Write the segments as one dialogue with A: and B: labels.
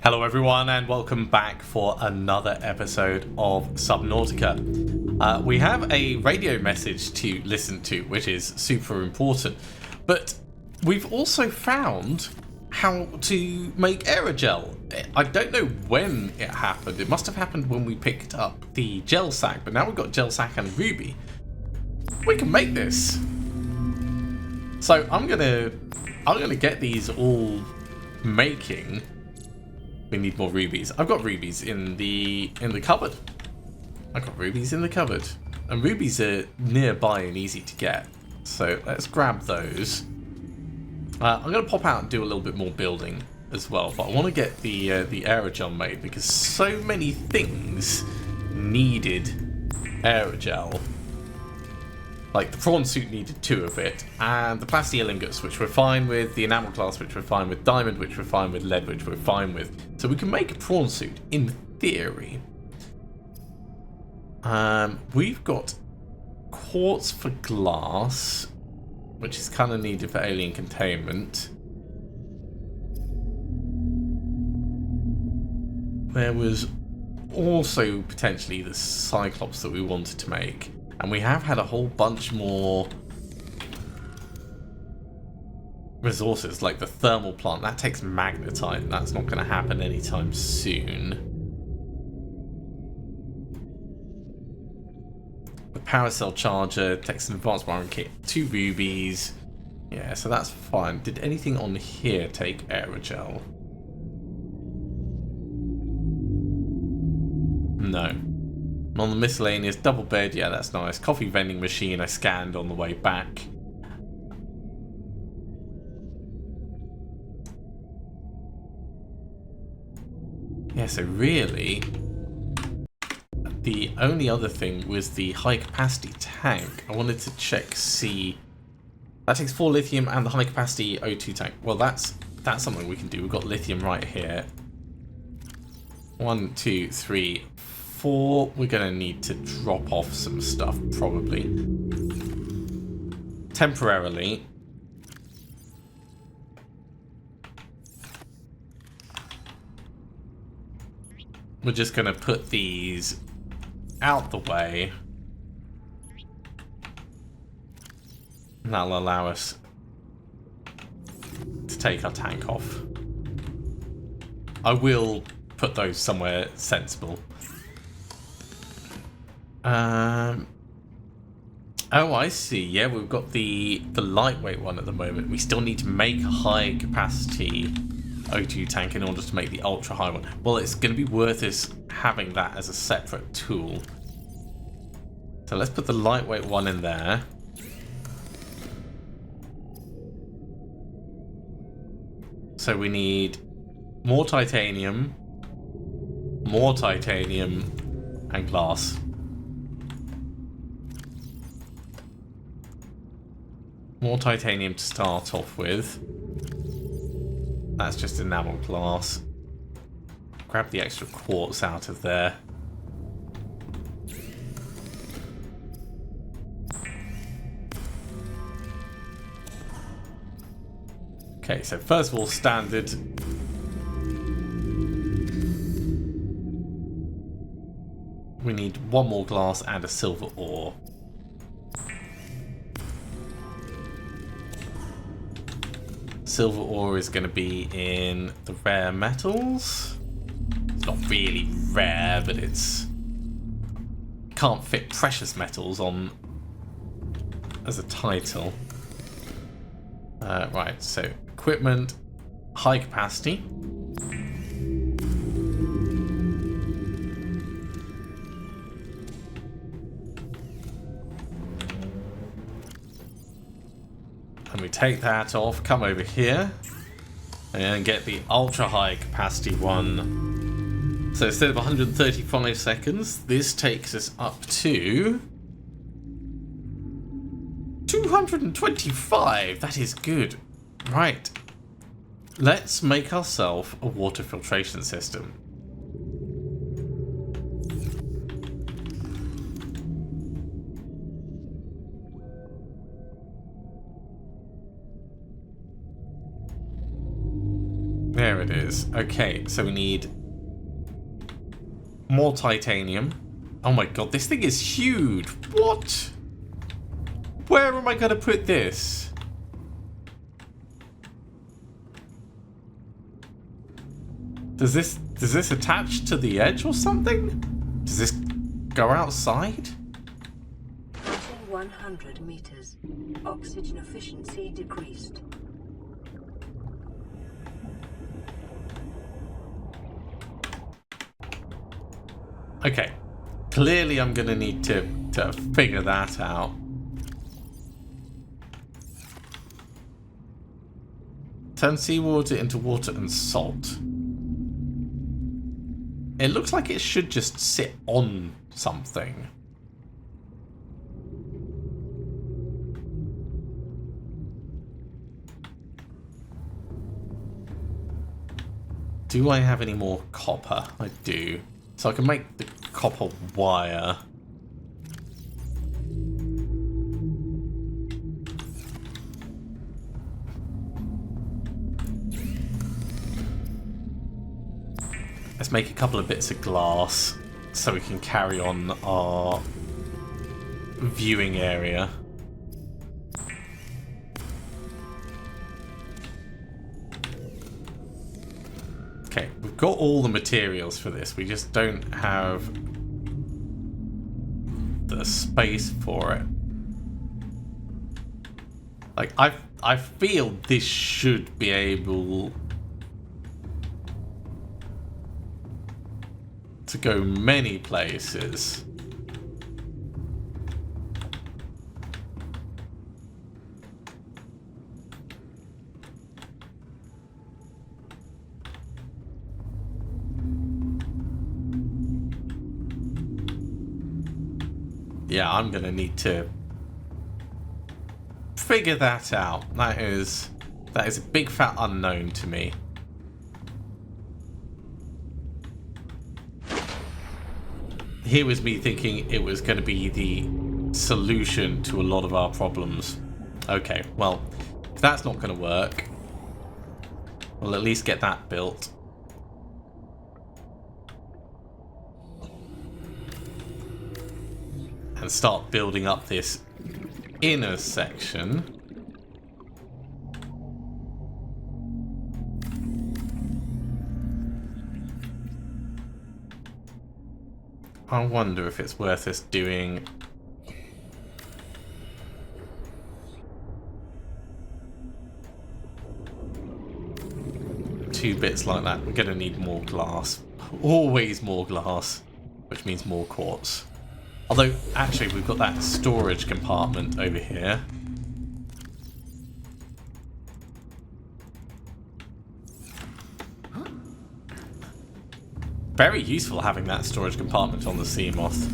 A: Hello everyone and welcome back for another episode of Subnautica. We have a radio message to listen to, which is super important, but we've also found how to make aerogel. I don't know when it happened. It must have happened when we picked up the gel sack, but now we've got gel sack and ruby. We can make this. So I'm gonna get these all making. We need more rubies. I've got rubies in the cupboard. I've got rubies in the cupboard. And rubies are nearby and easy to get. So let's grab those. I'm going to pop out and do a little bit more building as well. But I want to get the aerogel made because so many things needed aerogel. Like the prawn suit needed 2 of it, and the plasteel ingots, which we're fine with, the enamel glass, which we're fine with, diamond, which we're fine with, lead, which we're fine with. So we can make a prawn suit, in theory. We've got quartz for glass, which is kind of needed for alien containment. There was also potentially the Cyclops that we wanted to make. And we have had a whole bunch more resources, like the thermal plant. That takes magnetite. That's not going to happen anytime soon. The power cell charger takes an advanced wiring kit. 2 rubies. Yeah, so that's fine. Did anything on here take aerogel? No. On the miscellaneous double bed, yeah, that's nice. Coffee vending machine I scanned on the way back. Yeah, so really, the only other thing was the high capacity tank. I wanted to check, see. That takes 4 lithium and the high capacity O2 tank. Well, that's something we can do. We've got lithium right here. 1, 2, 3, 4. We're going to need to drop off some stuff, probably. Temporarily. We're just going to put these out the way. And that'll allow us to take our tank off. I will put those somewhere sensible. Oh, I see. Yeah, we've got the lightweight one at the moment. We still need to make a high capacity O2 tank in order to make the ultra high one. Well, it's going to be worth us having that as a separate tool. So let's put the lightweight one in there. So we need more titanium, and glass. More titanium to start off with. That's just enamel glass. Grab the extra quartz out of there. Okay, so first of all, standard. We need 1 more glass and a silver ore. Silver ore is going to be in the rare metals. It's not really rare, but it's can't fit precious metals on as a title. Right, so equipment, high capacity. And we take that off, come over here, and get the ultra high capacity one. So instead of 135 seconds, this takes us up to 225. That is good. Right. Let's make ourselves a water filtration system. There it is. Okay, so we need more titanium. Oh my god, this thing is huge. What? Where am I going to put this? Does this attach to the edge or something? Does this go outside?
B: Passing 100 meters. Oxygen efficiency decreased.
A: Okay. Clearly I'm going to need to figure that out. Turn seawater into water and salt. It looks like it should just sit on something. Do I have any more copper? I do. So I can make the copper wire. Let's make a couple of bits of glass so we can carry on our viewing area. Okay, we've got all the materials for this. We just don't have the space for it. Like, I feel this should be able to go many places. Yeah, I'm gonna need to figure that out. That is a big fat unknown to me. Here was me thinking it was going to be the solution to a lot of our problems. Okay, well, if that's not going to work, we'll at least get that built. And start building up this inner section. I wonder if it's worth us doing two bits like that. We're going to need more glass. Always more glass, which means more quartz. Although, actually, we've got that storage compartment over here. Very useful having that storage compartment on the Seamoth.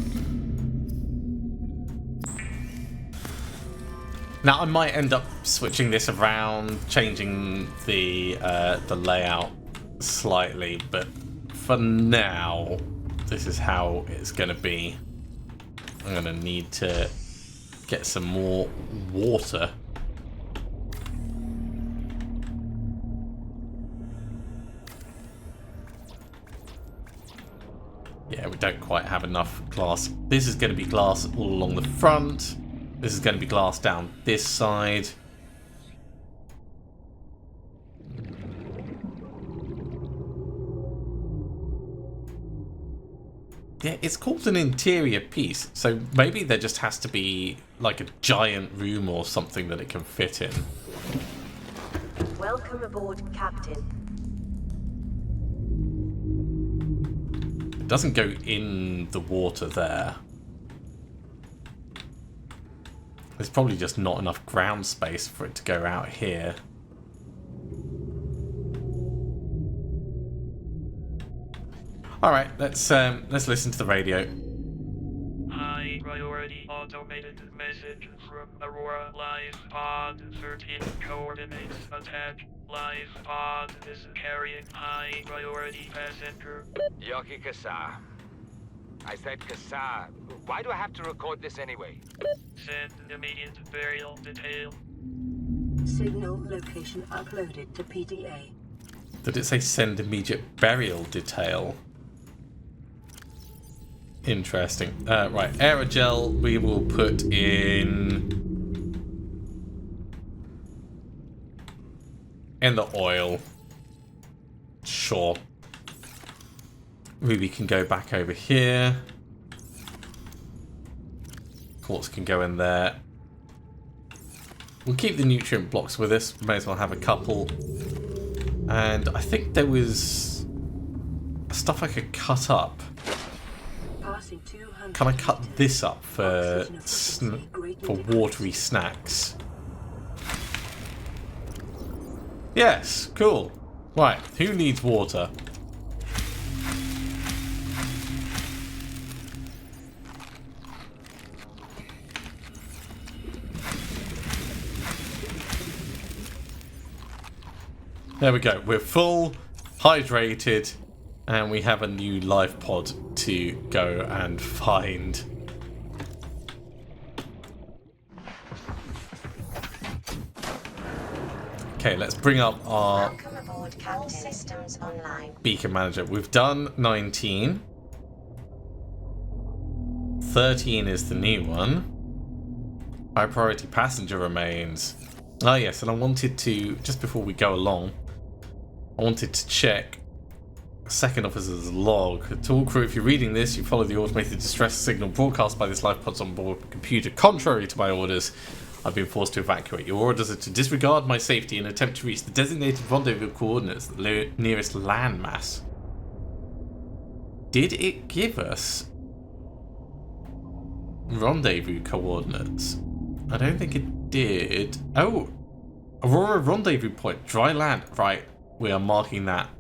A: Now I might end up switching this around, changing the layout slightly, but for now, this is how it's going to be. I'm going to need to get some more water. Yeah, we don't quite have enough glass. This is going to be glass all along the front. This is going to be glass down this side. Yeah, it's called an interior piece, so maybe there just has to be like a giant room or something that it can fit in.
B: Welcome aboard, Captain.
A: It doesn't go in the water there. There's probably just not enough ground space for it to go out here. All right, let's listen to the radio.
C: High priority automated message from Aurora Live Pod 13 coordinates attached. Live Pod is carrying high priority passenger.
D: Yoki Kasa. I said Kasa. Why do I have to record this anyway?
C: Send immediate burial detail.
B: Signal location uploaded to PDA.
A: Did it say send immediate burial detail? Interesting. Right, aerogel we will put in the oil. Sure. Ruby can go back over here. Quartz can go in there. We'll keep the nutrient blocks with us. May as well have a couple. And I think there was stuff I could cut up. Can I cut this up for watery snacks? Yes, cool. Right, who needs water? There we go. We're full, hydrated, and we have a new life pod to go and find. Okay, let's bring up our
B: systems online.
A: beacon manager. We've done 19. 13 is the new one. High priority passenger remains. Ah yes, and I wanted to, just before we go along, I wanted to check second officer's log. To all crew, if you're reading this, you follow the automated distress signal broadcast by this life pod's onboard computer. Contrary to my orders, I've been forced to evacuate. Your orders are to disregard my safety and attempt to reach the designated rendezvous coordinates, the nearest landmass. Did it give us rendezvous coordinates? I don't think it did. Oh, Aurora rendezvous point, dry land. Right, we are marking that.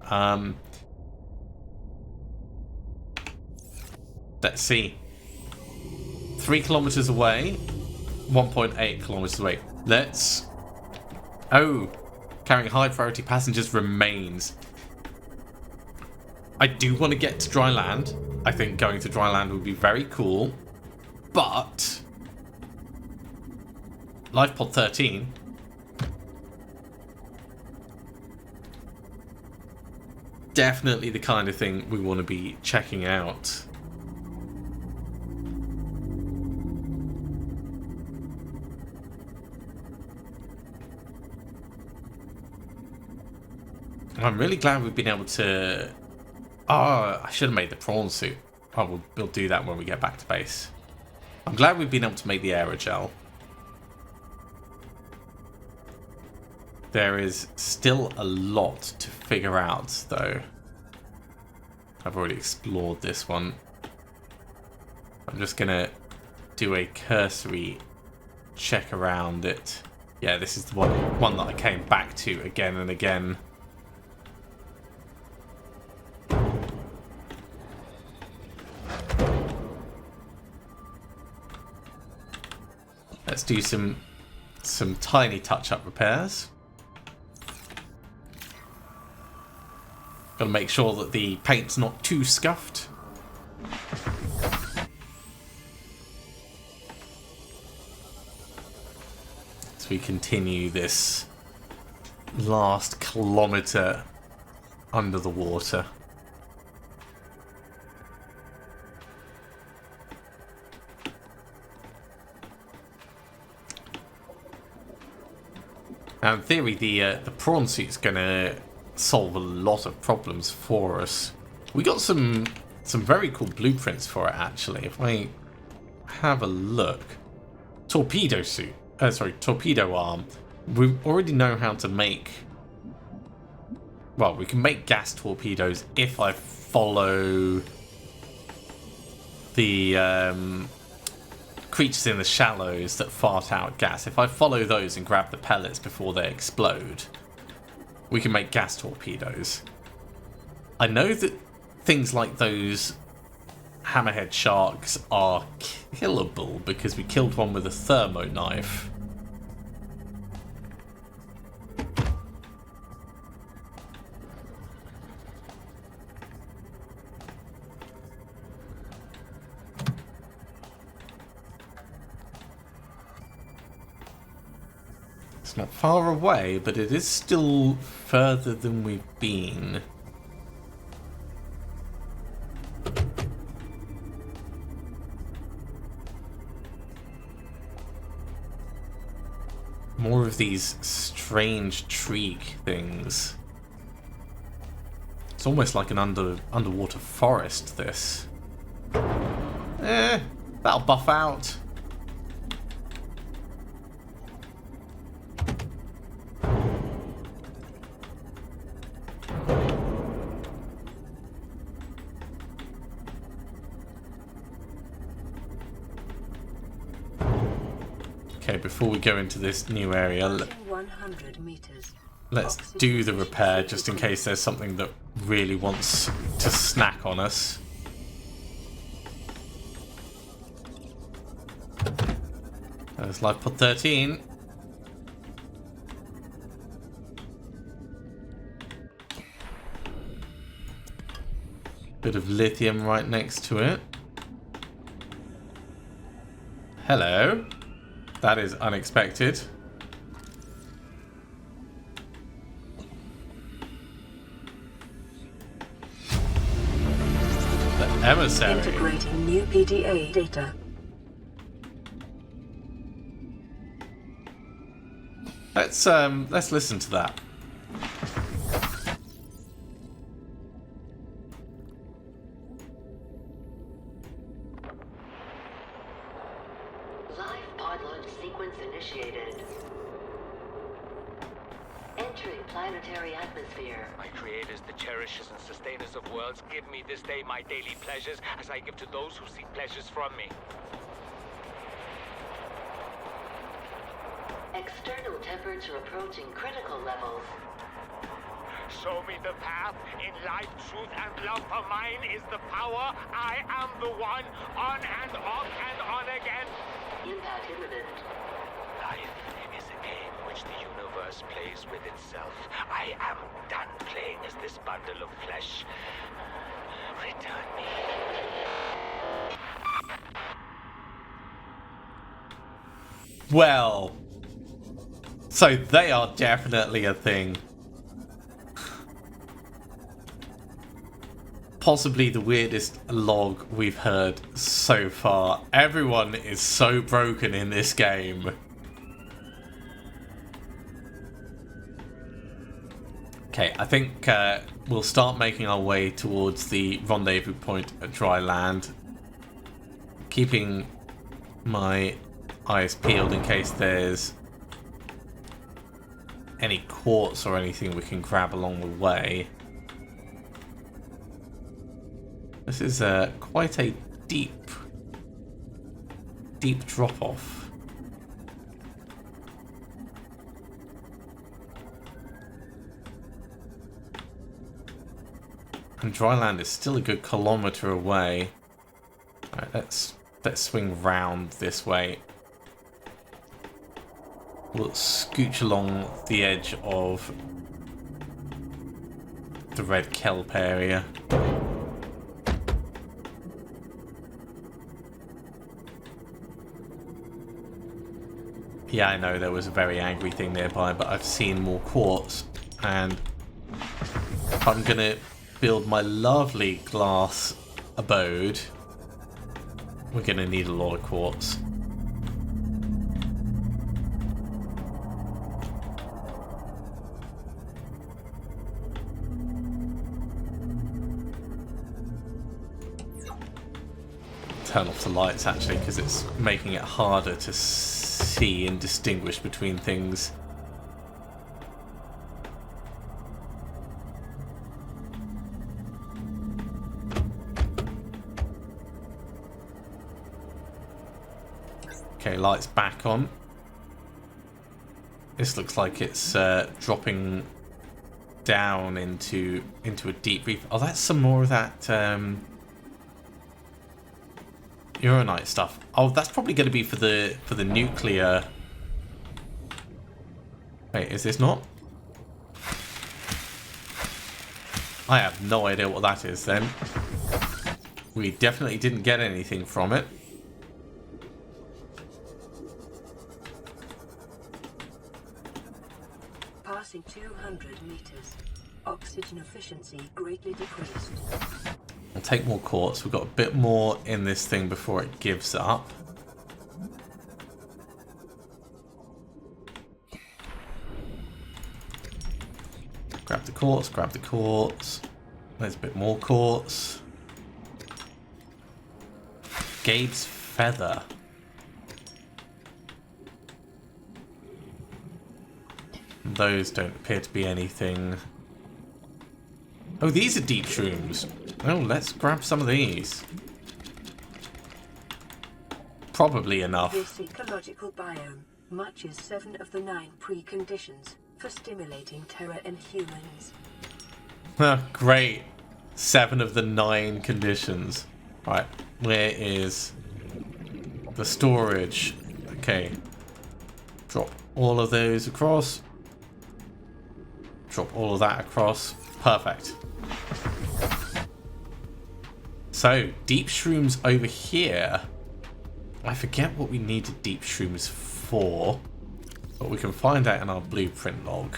A: Let's see. 3 kilometers away. 1.8 kilometers away. Let's... Oh, carrying high priority passengers remains. I do want to get to dry land. I think going to dry land would be very cool. But... Life pod 13. Definitely the kind of thing we want to be checking out. I'm really glad we've been able to... Oh, I should have made the prawn suit. Oh, we'll do that when we get back to base. I'm glad we've been able to make the aerogel. There is still a lot to figure out, though. I've already explored this one. I'm just going to do a cursory check around it. Yeah, this is the one that I came back to again and again. Let's do some tiny touch-up repairs. Gotta make sure that the paint's not too scuffed. As we continue this last kilometre under the water. Now, in theory, the prawn suit's gonna solve a lot of problems for us. We got some very cool blueprints for it, actually. If I have a look, torpedo suit. Sorry, torpedo arm. We already know how to make. Well, we can make gas torpedoes if I follow the creatures in the shallows that fart out gas. If I follow those and grab the pellets before they explode, we can make gas torpedoes. I know that things like those hammerhead sharks are killable because we killed one with a thermo knife. not far away, but it is still further than we've been. More of these strange tree things. It's almost like an underwater forest, this. That'll buff out. Okay, before we go into this new area,
B: 100 meters.
A: let's do the repair just in case there's something that really wants to snack on us. There's life pod 13. Bit of lithium right next to it. Hello. That is unexpected. The emissary.
B: Integrating new PDA data.
A: Let's listen to that.
E: Live pod launch sequence initiated. Entering planetary atmosphere.
D: My creators, the cherishers and sustainers of worlds, give me this day my daily pleasures as I give to those who seek pleasures from me.
E: External temperature approaching critical levels.
D: Show me the path. In life, truth, and love for mine is the power. I am the one. On and off and on again.
E: Impact imminent.
D: Life is a game which the universe plays with itself. I am done playing as this bundle of flesh. Return me.
A: Well, so they are definitely a thing. Possibly the weirdest log we've heard so far. Everyone is so broken in this game. Okay, I think we'll start making our way towards the rendezvous point at dry land. Keeping my eyes peeled in case there's any quartz or anything we can grab along the way. This is quite a deep drop-off. And dry land is still a good kilometre away. Alright, let's swing round this way. We'll scooch along the edge of the red kelp area. Yeah, I know there was a very angry thing nearby, but I've seen more quartz, and if I'm gonna build my lovely glass abode, we're gonna need a lot of quartz. Turn off the lights actually, because it's making it harder to see and distinguish between things. Okay, lights back on. This looks like it's dropping down into a deep reef. Oh, that's some more of that Uranite stuff. Oh, that's probably going to be for the nuclear. Wait, is this not? I have no idea what that is then. We definitely didn't get anything from it.
B: oxygen efficiency greatly decreased.
A: We'll take more quartz. We've got a bit more in this thing before it gives up. Grab the quartz, grab the quartz. There's a bit more quartz. Gabe's feather. Those don't appear to be anything. Oh, these are deep shrooms. Oh, let's grab some of these. Probably enough.
B: This ecological biome matches 7 of the 9 preconditions for stimulating terror in humans.
A: Great. 7 of the 9 conditions. Right, where is the storage? Okay. Drop all of those across. Drop all of that across. Perfect. So, deep shrooms over here. I forget what we needed deep shrooms for, but we can find out in our blueprint log.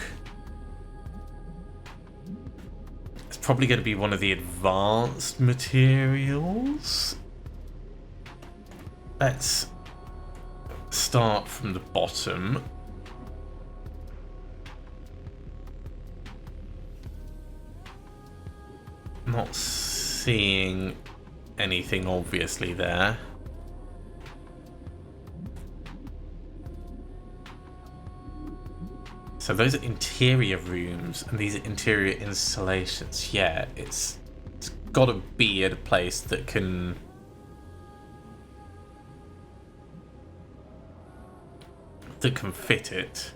A: It's probably going to be one of the advanced materials. Let's start from the bottom. Not seeing anything obviously there. So those are interior rooms and these are interior installations. Yeah, it's got to be at a place that can fit it.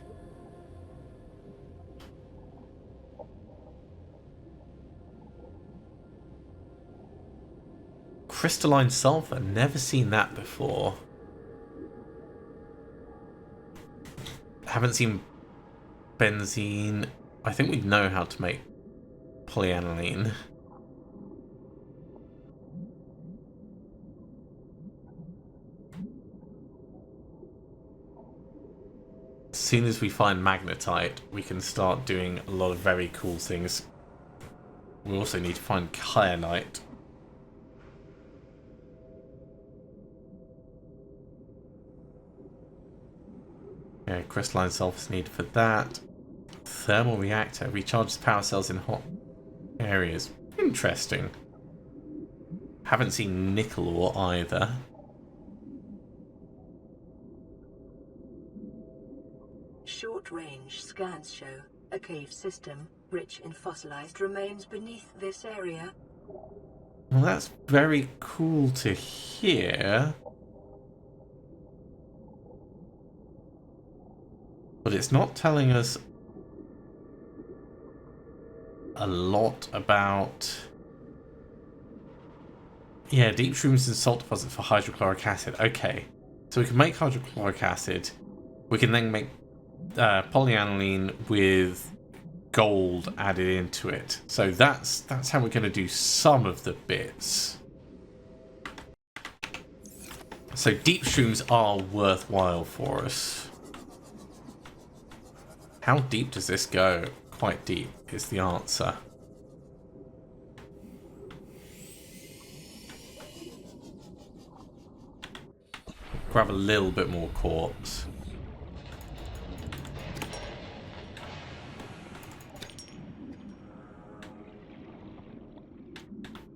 A: Crystalline sulfur, never seen that before. Haven't seen benzene. I think we know how to make polyaniline. As soon as we find magnetite, we can start doing a lot of very cool things. We also need to find kyanite. Yeah, crystalline sulfur is needed for that. Thermal reactor recharges power cells in hot areas. Interesting. Haven't seen nickel ore either.
B: Short-range scans show a cave system rich in fossilized remains beneath this area.
A: Well, that's very cool to hear. But it's not telling us a lot about... Yeah, deep shrooms and salt deposits for hydrochloric acid. Okay, so we can make hydrochloric acid. We can then make polyaniline with gold added into it. So that's how we're going to do some of the bits. So deep shrooms are worthwhile for us. How deep does this go? Quite deep is the answer. Grab a little bit more quartz.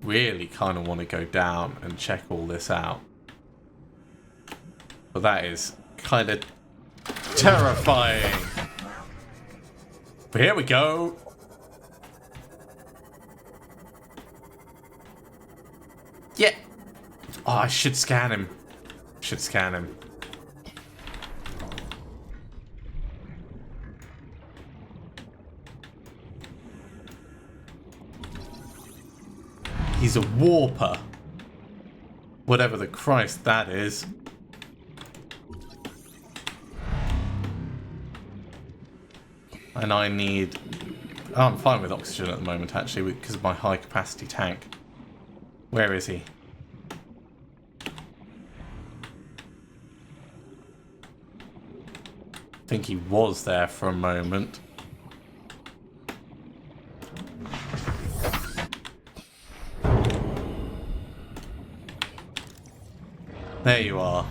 A: Really kind of want to go down and check all this out. But that is kind of terrifying. But here we go. Yeah. Oh, I should scan him. Should scan him. He's a warper. Whatever the Christ that is. And I need... Oh, I'm fine with oxygen at the moment, actually, because of my high-capacity tank. Where is he? I think he was there for a moment. There you are.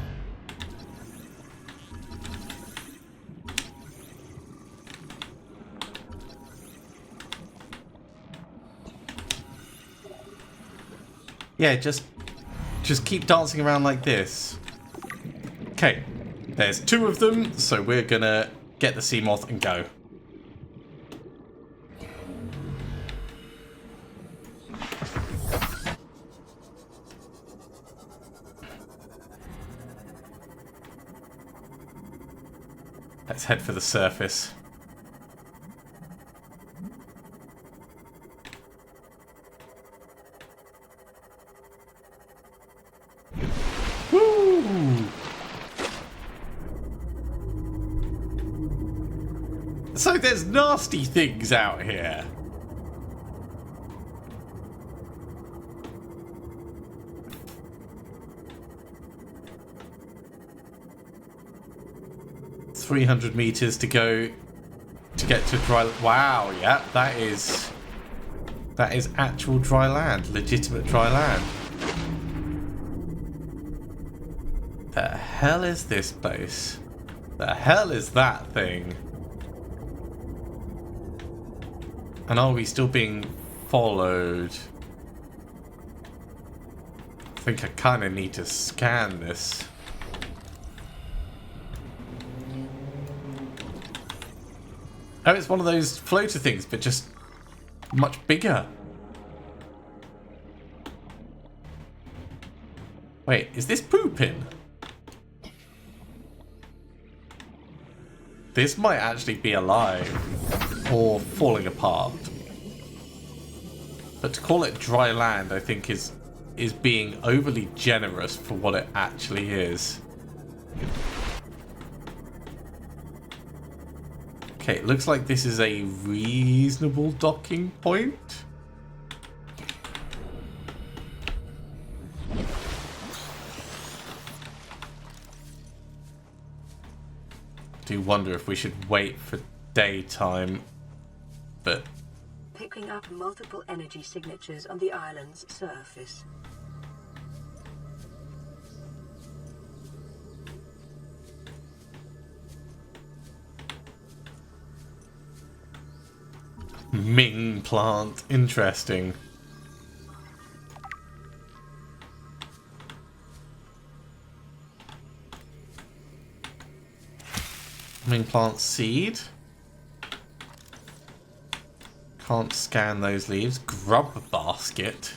A: Yeah, just keep dancing around like this. Okay, there's 2 of them, so we're gonna get the sea moth and go. Let's head for the surface. Woo! So there's nasty things out here. $300 meters to go to get to dry. Wow, yeah, that is actual dry land, legitimate dry land. The hell is this place? The hell is that thing? And are we still being followed? I think I kind of need to scan this. Oh, it's one of those floater things, but just much bigger. Wait, is this pooping? This might actually be alive or falling apart. But to call it dry land, I think is being overly generous for what it actually is. Okay, it looks like this is a reasonable docking point. Do wonder if we should wait for daytime, but
B: Picking up multiple energy signatures on the island's surface.
A: Ming plant, interesting. Ming plant seed. Can't scan those leaves. Grub basket.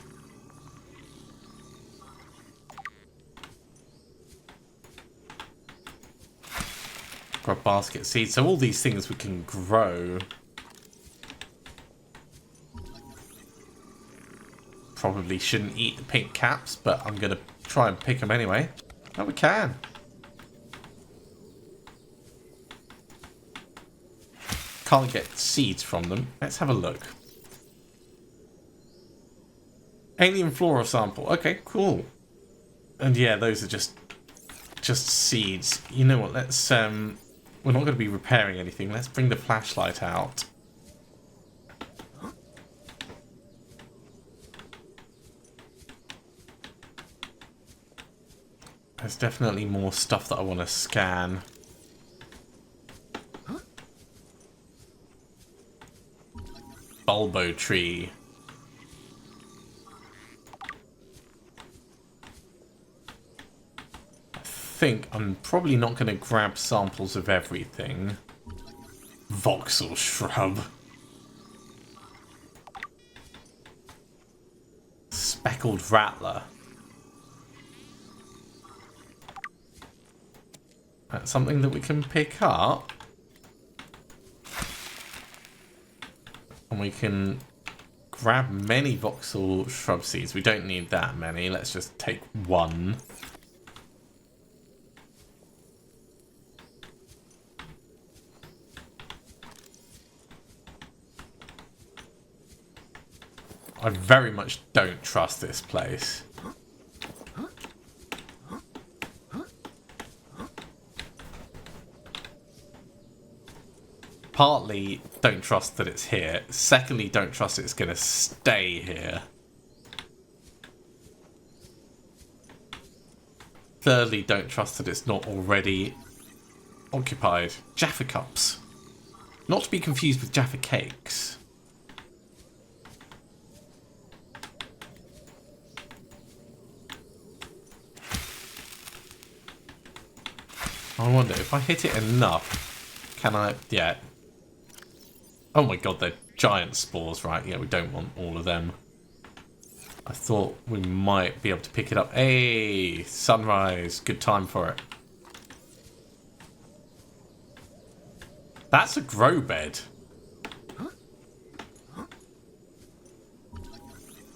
A: Grub basket seed. So all these things we can grow. Probably shouldn't eat the pink caps, but I'm going to try and pick them anyway. Oh, we can. Can't get seeds from them. Let's have a look. Alien flora sample. Okay, cool. And yeah, those are just seeds. You know what? Let's we're not going to be repairing anything. Let's bring the flashlight out. There's definitely more stuff that I want to scan. Bulbo tree. I think I'm probably not going to grab samples of everything. Voxel shrub. Speckled rattler. That's something that we can pick up. And we can grab many voxel shrub seeds. We don't need that many. Let's just take one. I very much don't trust this place. Partly, don't trust that it's here. Secondly, don't trust it's going to stay here. thirdly, don't trust that it's not already occupied. Jaffa cups. Not to be confused with Jaffa cakes. I wonder if I hit it enough, can I? Yeah. Oh my god, they're giant spores, right? Yeah, we don't want all of them. I thought we might be able to pick it up. Hey, sunrise. Good time for it. That's a grow bed.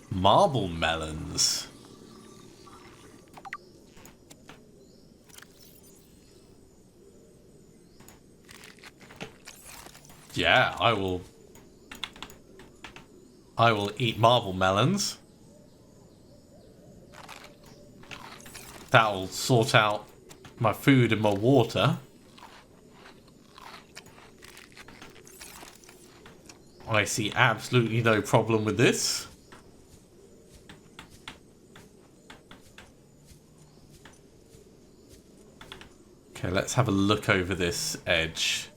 A: Marble melons. Yeah, I will eat marble melons. That'll sort out my food and my water. I see absolutely no problem with this. Okay, let's have a look over this edge.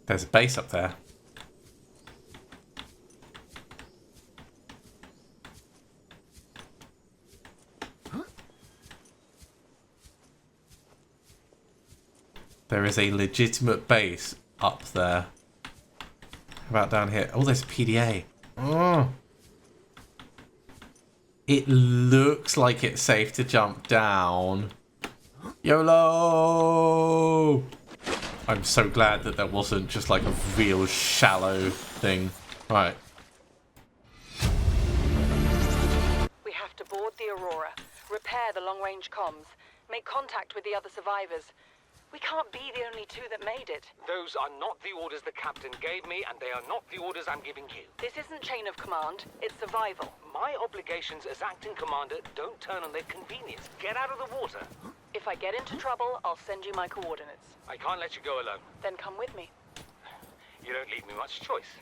A: There's a base up there. There is a legitimate base up there. How about down here? Oh, there's a PDA. Oh. It looks like it's safe to jump down. YOLO! I'm so glad that that wasn't just like a real shallow thing. Right.
F: We have to board the Aurora, repair the long-range comms, make contact with the other survivors. We can't be the only two that made it.
D: Those are not the orders the captain gave me, and they are not the orders I'm giving you.
F: This isn't chain of command, it's survival.
D: My obligations as acting commander don't turn on their convenience. Get out of the water.
F: If I get into trouble, I'll send you my coordinates.
D: I can't let you go alone.
F: Then come with me.
D: You don't leave me much choice.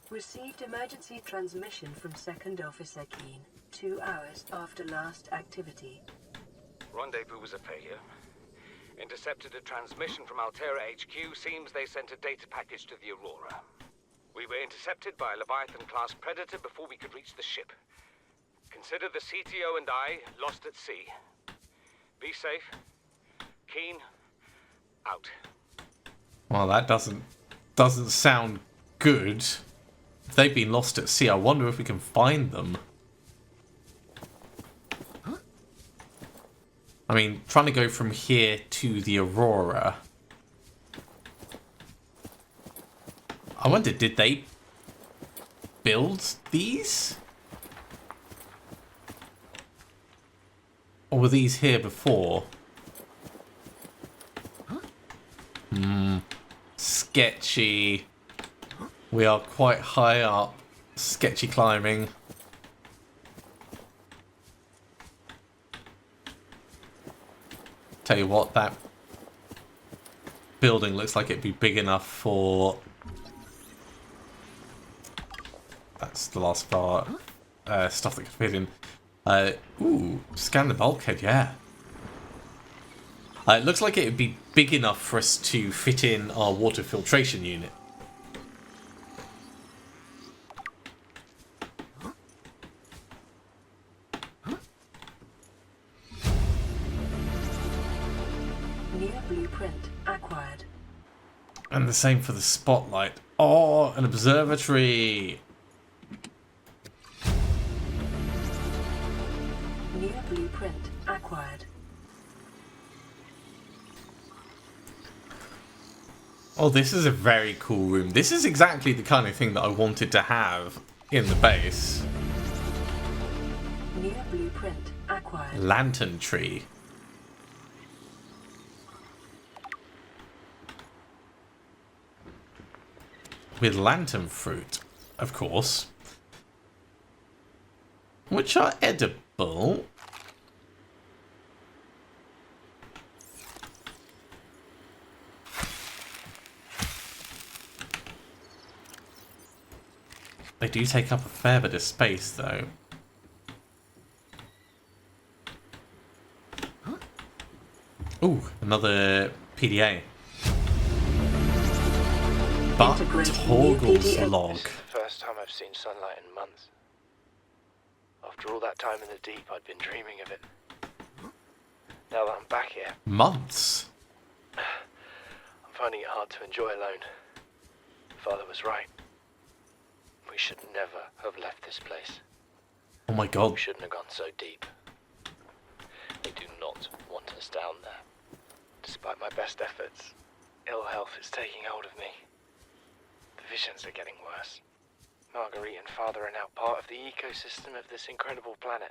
B: Received emergency transmission from Second Officer Keen, 2 hours after last activity.
D: Rendezvous was a failure. Intercepted a transmission from Altera HQ. Seems they sent a data package to the Aurora. We were intercepted by a Leviathan-class predator before we could reach the ship. Consider the CTO and I lost at sea. Be safe. Keen. Out.
A: Well, that doesn't sound good. If they've been lost at sea, I wonder if we can find them. I mean, trying to go from here to the Aurora. I wonder, did they build these? Or were these here before? Sketchy. We are quite high up. Sketchy climbing. Tell you what, that building looks like it'd be big enough for... That's the last part. Stuff that could fit in. Ooh, scan the bulkhead, yeah. It looks like it would be big enough for us to fit in our water filtration unit.
B: New blueprint acquired.
A: And the same for the spotlight. Oh, an observatory.
B: New blueprint acquired.
A: Oh, this is a very cool room. This is exactly the kind of thing that I wanted to have in the base.
B: New blueprint acquired.
A: Lantern tree. With lantern fruit, of course. Which are edible. They do take up a fair bit of space, though. Ooh, another PDA. But Torgal's log.
G: This is the first time I've seen sunlight in months. After all that time in the deep, I'd been dreaming of it. Now that I'm back here,
A: Months?
G: I'm finding it hard to enjoy alone. Father was right. We should never have left this place.
A: Oh my god.
G: We shouldn't have gone so deep. They do not want us down there. Despite my best efforts, ill health is taking hold of me. The visions are getting worse. Marguerite and Father are now part of the ecosystem of this incredible planet.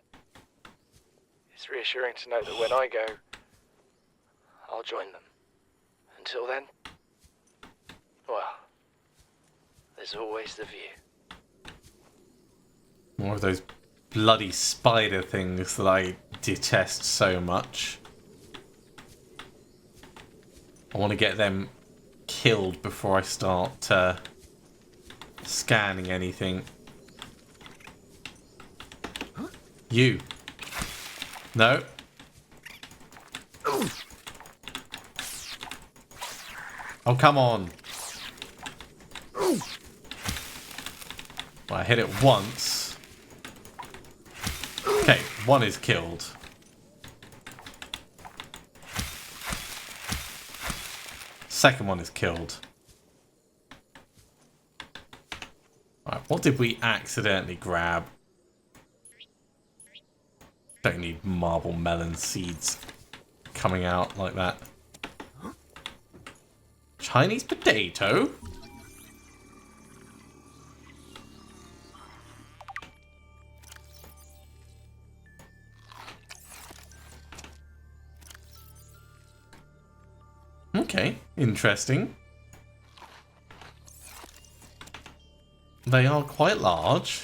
G: It's reassuring to know that when I go, I'll join them. Until then, well, there's always the view.
A: More of those bloody spider things that I detest so much. I want to get them killed before I start scanning anything. You. No. Oh, come on. Well, I hit it once. Okay, one is killed. Second one is killed. Right, what did we accidentally grab? Don't need marble melon seeds coming out like that. Chinese potato? Okay, interesting. They are quite large.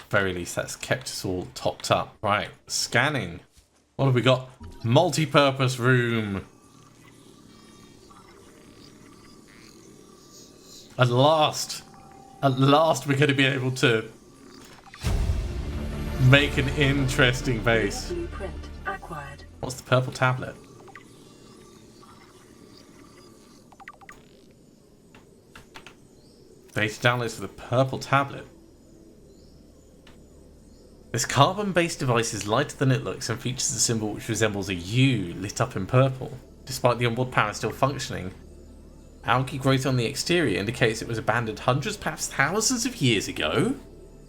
A: Very least that's kept us all topped up. Right, scanning. What have we got? Multi-purpose room. At last we're going to be able to make an interesting base.
B: Blueprint acquired.
A: What's the purple tablet? Data downloads for the purple tablet. This carbon-based device is lighter than it looks and features a symbol which resembles a U lit up in purple. Despite the onboard power still functioning, algae growth on the exterior indicates it was abandoned hundreds, perhaps thousands of years ago.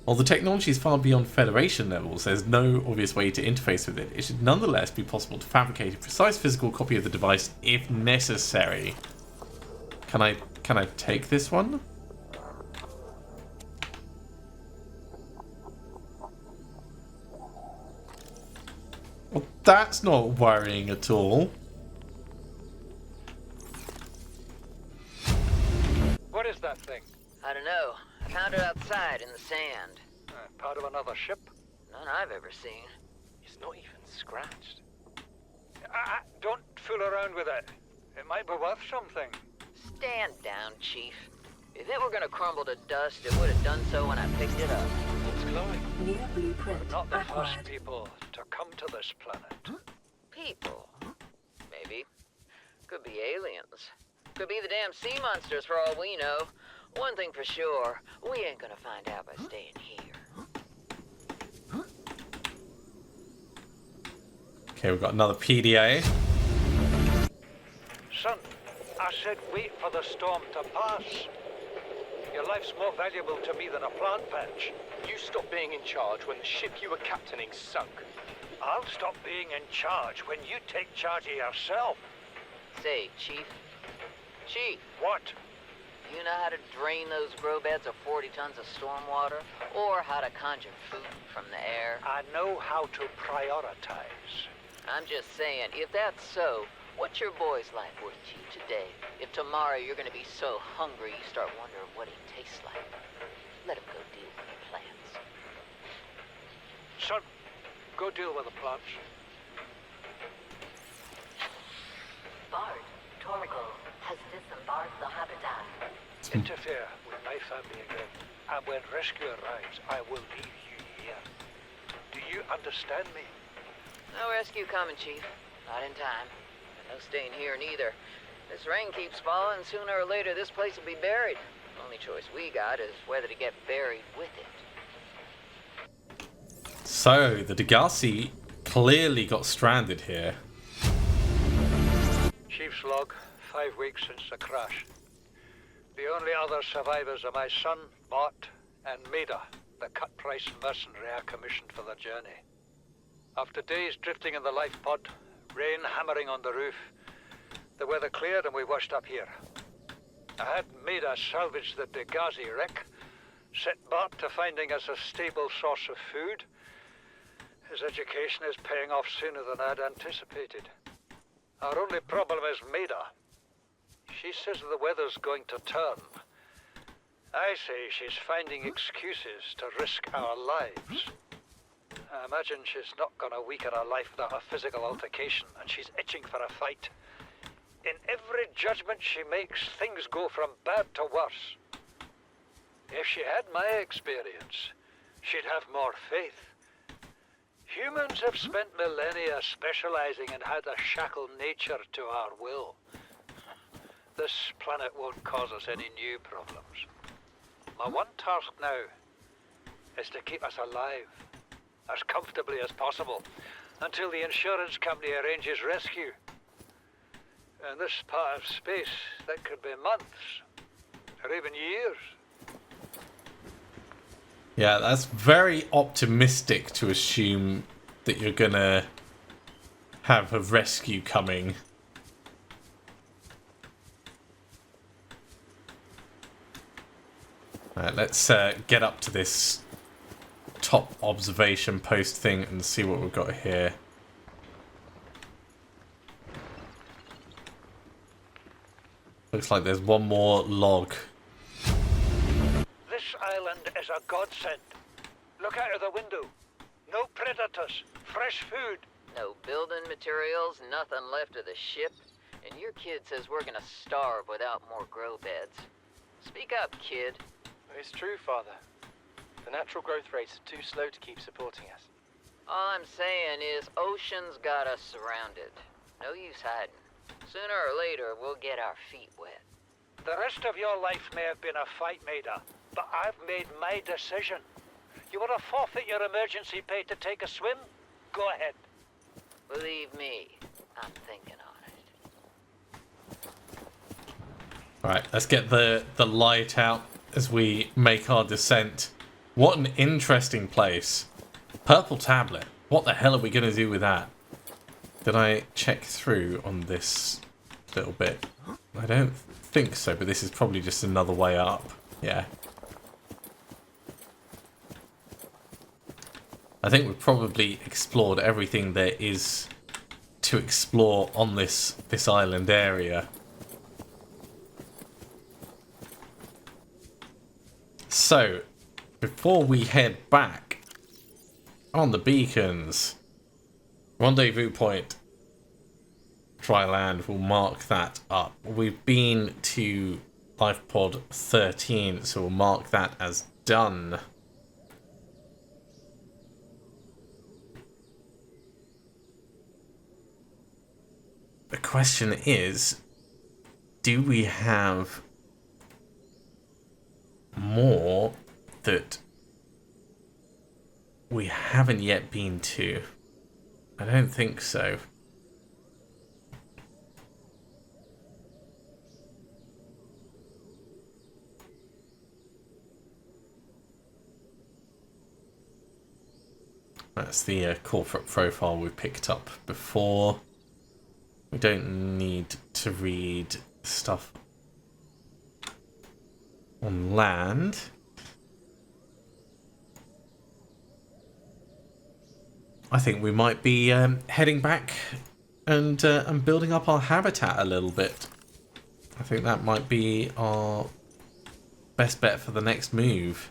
A: While the technology is far beyond Federation levels, there's no obvious way to interface with it. It should nonetheless be possible to fabricate a precise physical copy of the device if necessary. Can I take this one? Well, that's not worrying at all.
H: What is that thing?
I: I don't know. I found it outside in the sand.
H: Part of another ship?
I: None I've ever seen.
G: It's not even scratched.
H: Don't fool around with it. It might be worth something.
I: Stand down, Chief. If it were gonna crumble to dust, it would have done so when I picked it up.
G: It's glowing.
B: New blueprint
H: Not the first
B: acquired.
H: people to come to this planet.
I: People. Maybe. Could be aliens. Could be the damn sea monsters for all we know. One thing for sure, we ain't gonna find out by staying here.
A: Okay, we've got another PDA.
H: Son, I said wait for the storm to pass. Your life's more valuable to me than a plant patch.
G: You stopped being in charge when the ship you were captaining sunk.
H: I'll stop being in charge when you take charge of yourself.
I: Say, Chief. Chief,
H: What?
I: you know how to drain those grow beds of 40 tons of stormwater? Or how to conjure food from the air?
H: I know how to prioritize.
I: I'm just saying, if that's so, what's your boy's life worth to you today? If tomorrow you're gonna be so hungry you start wondering what he tastes like, let him go deal with the plants.
H: Son, go deal with the plants.
E: Bard, Torgal, has disembarked the habitat.
H: Interfere with my family again, and when rescue arrives, I will leave you here. Do you understand me?
I: No rescue coming, Chief. Not in time. And no staying here neither. This rain keeps falling, sooner or later this place will be buried. The only choice we got is whether to get buried with it.
A: So, the Degassi clearly got stranded here.
H: Chief's log, 5 weeks since the crash. The only other survivors are my son, Bart, and Maida, the cut-price mercenary I commissioned for the journey. After days drifting in the life pod, rain hammering on the roof, the weather cleared and we washed up here. I had Maida salvage the Degassi wreck, set Bart to finding us a stable source of food. His education is paying off sooner than I'd anticipated. Our only problem is Maida. She says the weather's going to turn. I say she's finding excuses to risk our lives. I imagine she's not going to weaken her life without a physical altercation, and she's itching for a fight. In every judgment she makes, things go from bad to worse. If she had my experience, she'd have more faith. Humans have spent millennia specializing and had a shackled nature to our will. This planet won't cause us any new problems. My one task now is to keep us alive, as comfortably as possible, until the insurance company arranges rescue. In this part of space, that could be months, or even years.
A: Yeah, that's very optimistic to assume that you're gonna have a rescue coming. Alright, let's get up to this top observation post thing and see what we've got here. Looks like there's one more log.
H: This island is a godsend. Look out of the window. No predators, fresh food.
I: No building materials, nothing left of the ship. And your kid says we're gonna starve without more grow beds. Speak up, kid.
G: It's true, Father. The natural growth rates are too slow to keep supporting us.
I: All I'm saying is ocean's got us surrounded. No use hiding. Sooner or later, we'll get our feet wet.
H: The rest of your life may have been a fight, Maida, but I've made my decision. You want to forfeit your emergency pay to take a swim? Go ahead.
I: Believe me, I'm thinking on it.
A: Alright, let's get the light out as we make our descent. What an interesting place. Purple tablet. What the hell are we going to do with that? Did I check through on this little bit? I don't think so, but this is probably just another way up. Yeah. I think we've probably explored everything there is to explore on this island area. So, before we head back on the beacons, rendezvous point, dry land, will mark that up. We've been to life pod 13, so we'll mark that as done. The question is, do we have more that we haven't yet been to? I don't think so. That's the corporate profile we picked up before. We don't need to read stuff on land. I think we might be heading back and building up our habitat a little bit. I think that might be our best bet for the next move.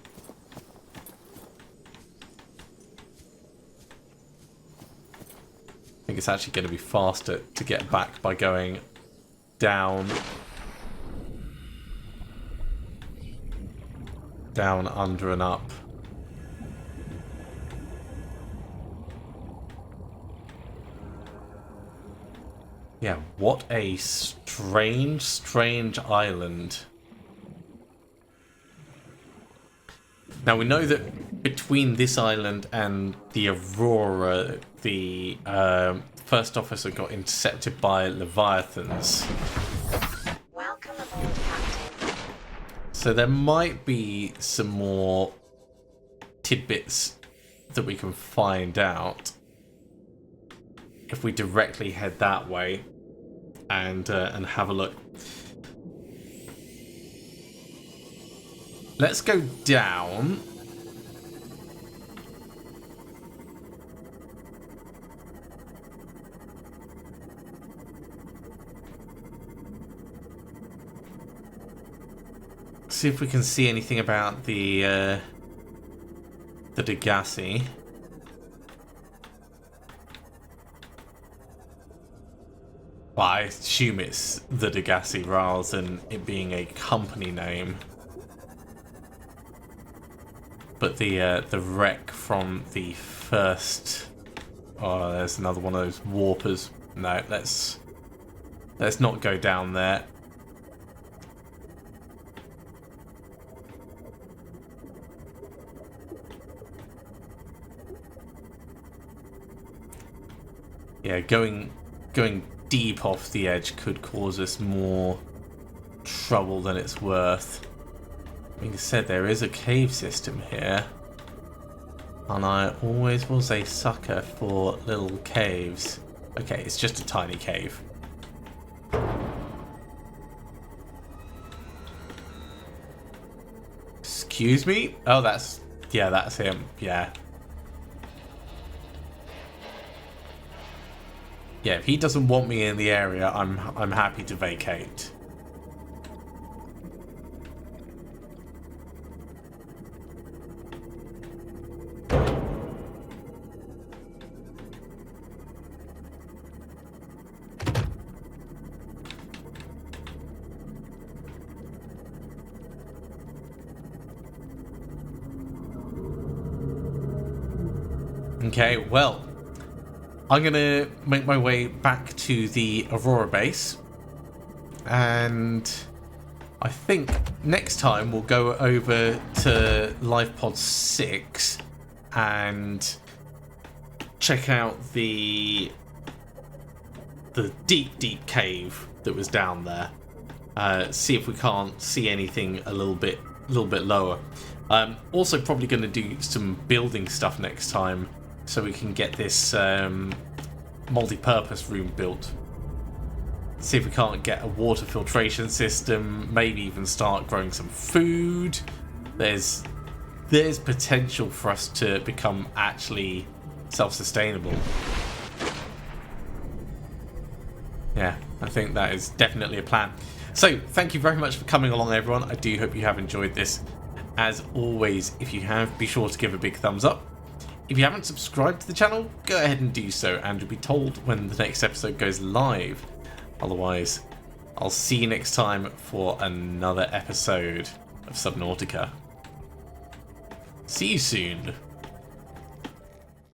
A: I think it's actually going to be faster to get back by going down, under, and up. Yeah, what a strange island. Now we know that between this island and the Aurora, the first officer got intercepted by Leviathans.
E: Welcome aboard, Captain.
A: So there might be some more tidbits that we can find out if we directly head that way and have a look. Let's go down. See if we can see anything about the Degassi. Well, I assume it's the Degassi rather than it being a company name. But the wreck from the first... Oh, there's another one of those warpers. No, let's not go down there. Yeah, going deep off the edge could cause us more trouble than it's worth. Like I said, there is a cave system here, and I always was a sucker for little caves. Okay, it's just a tiny cave. Excuse me? Oh, that's him. Yeah. Yeah, if he doesn't want me in the area, I'm happy to vacate. Okay, well, I'm gonna make my way back to the Aurora base, and I think next time we'll go over to Life Pod 6 and check out the deep cave that was down there. See if we can't see anything a little bit lower. Also probably going to do some building stuff next time, so we can get this multi-purpose room built. See if we can't get a water filtration system, maybe even start growing some food. There's potential for us to become actually self-sustainable. Yeah, I think that is definitely a plan. So, thank you very much for coming along, everyone. I do hope you have enjoyed this. As always, if you have, be sure to give a big thumbs up. If you haven't subscribed to the channel, go ahead and do so, and you'll be told when the next episode goes live. Otherwise, I'll see you next time for another episode of Subnautica. See you soon.